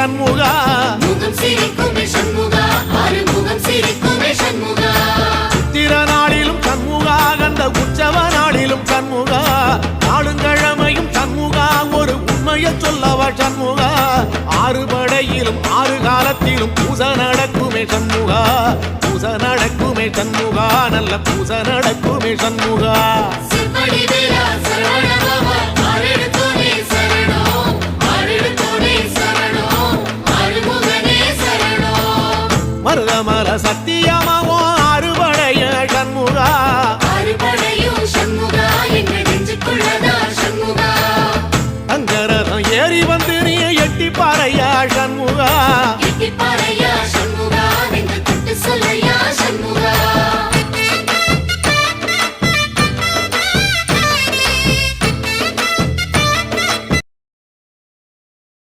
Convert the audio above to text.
சண்முகா முகம் சிரிக்குமே சண்முகா ஆறுமுகம் சிரிக்குமே சண்முகா சித்திர நாளிலும் சண்முகா கந்த உற்சவ நாளிலும் சண்முகா நாளுங்கிழமையும் சண்முகா ஒரு உண்மையை சொல்லவா சண்முகா ஆறு படையிலும் ஆறு காலத்திலும் பூசை நடக்குமே சண்முகா பூசை நடக்குமே சண்முகா நல்ல பூசை நடக்குமே சண்முகா சிவடி வேலா சரவணபவா ஆரெடுத்தோனே சரணம் ஆரெடுத்தோனே சரணம் ஆறுமுகனே சரணம் மருதமல சத்தியமாவோ ஆறுபடைய சண்முகா ஆறுபடையும் சண்முகா எங்கள் நெஞ்சுக்குள்ளதா சண்முகா அங்கரதம் ஏறி வந்து